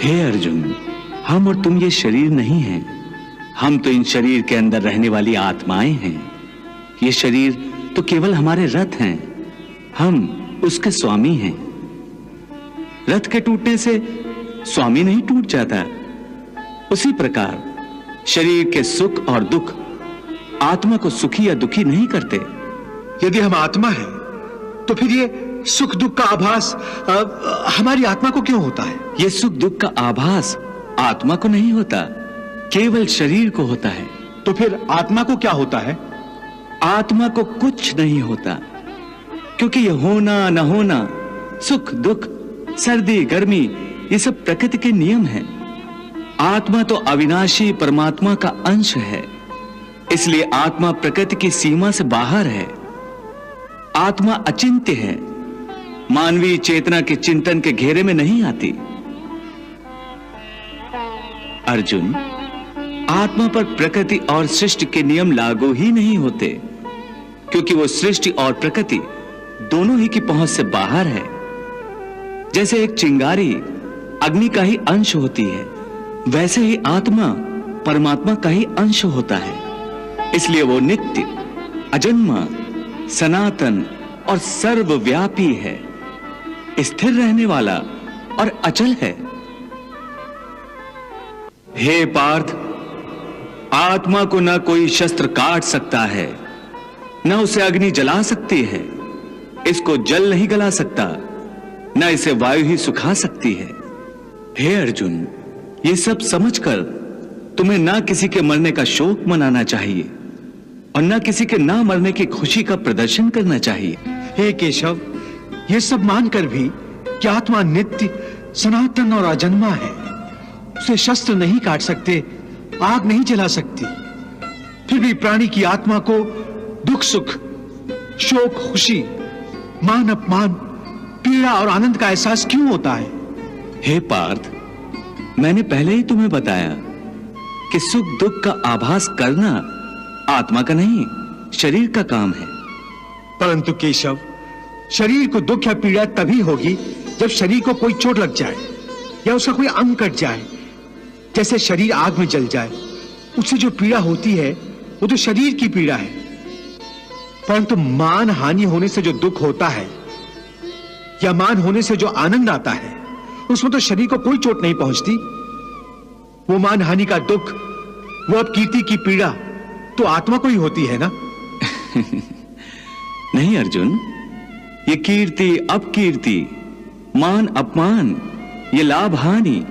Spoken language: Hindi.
हे अर्जुन, हम और तुम ये शरीर नहीं हैं। हम तो इन शरीर के अंदर रहने वाली आत्माएं हैं। ये शरीर तो केवल हमारे रथ हैं, हम उसके स्वामी हैं। रथ के टूटने से स्वामी नहीं टूट जाता, उसी प्रकार शरीर के सुख और दुख आत्मा को सुखी या दुखी नहीं करते। यदि हम आत्मा हैं, तो फिर ये सुख दुख का आभास हमारी आत्मा को क्यों होता है? ये सुख दुख का आभास आत्मा को नहीं होता, केवल शरीर को होता है। तो फिर आत्मा को क्या होता है? आत्मा को कुछ नहीं होता, क्योंकि ये होना न होना, सुख दुख, सर्दी गर्मी, ये सब प्रकृति के नियम हैं। आत्मा तो अविनाशी परमात्मा का अंश है, इसलिए आत्मा प्रकृति की सीमा से बाहर है। आत्मा अचिंत्य है, मानवीय चेतना के चिंतन के घेरे में नहीं आती। अर्जुन, आत्मा पर प्रकृति और सृष्टि के नियम लागू ही नहीं होते, क्योंकि वो सृष्टि और प्रकृति दोनों ही की पहुंच से बाहर है। जैसे एक चिंगारी अग्नि का ही अंश होती है, वैसे ही आत्मा परमात्मा का ही अंश होता है। इसलिए वो नित्य, अजन्मा, सनातन और सर्वव्यापी है, स्थिर रहने वाला और अचल है। हे पार्थ, आत्मा को न कोई शस्त्र काट सकता है, न उसे अग्नि जला सकती है, इसको जल नहीं गला सकता, न इसे वायु ही सुखा सकती है। हे अर्जुन, ये सब समझकर तुम्हें ना किसी के मरने का शोक मनाना चाहिए और ना किसी के ना मरने की खुशी का प्रदर्शन करना चाहिए। हे केशव, ये सब मानकर भी कि आत्मा नित्य, सनातन और अजन्मा है, उसे शस्त्र नहीं काट सकते, आग नहीं जला सकती, फिर भी प्राणी की आत्मा को दुख सुख, शोक खुशी, मान अपमान, पीड़ा और आनंद का एहसास क्यों होता है? हे पार्थ, मैंने पहले ही तुम्हें बताया कि सुख दुख का आभास करना आत्मा का नहीं, शरीर का काम है। परंतु केशव, शरीर को दुख या पीड़ा तभी होगी जब शरीर को कोई चोट लग जाए या उसका कोई अंग कट जाए। जैसे शरीर आग में जल जाए, उससे जो पीड़ा होती है वो तो शरीर की पीड़ा है। परंतु मान हानि होने से जो दुख होता है या मान होने से जो आनंद आता है, उसमें तो शरीर को कोई चोट नहीं पहुंचती। वो मान हानि का दुख, वो अपकीर्ति की पीड़ा तो आत्मा को ही होती है ना? नहीं अर्जुन, ये कीर्ति अपकीर्ति, मान अपमान, ये लाभ हानि,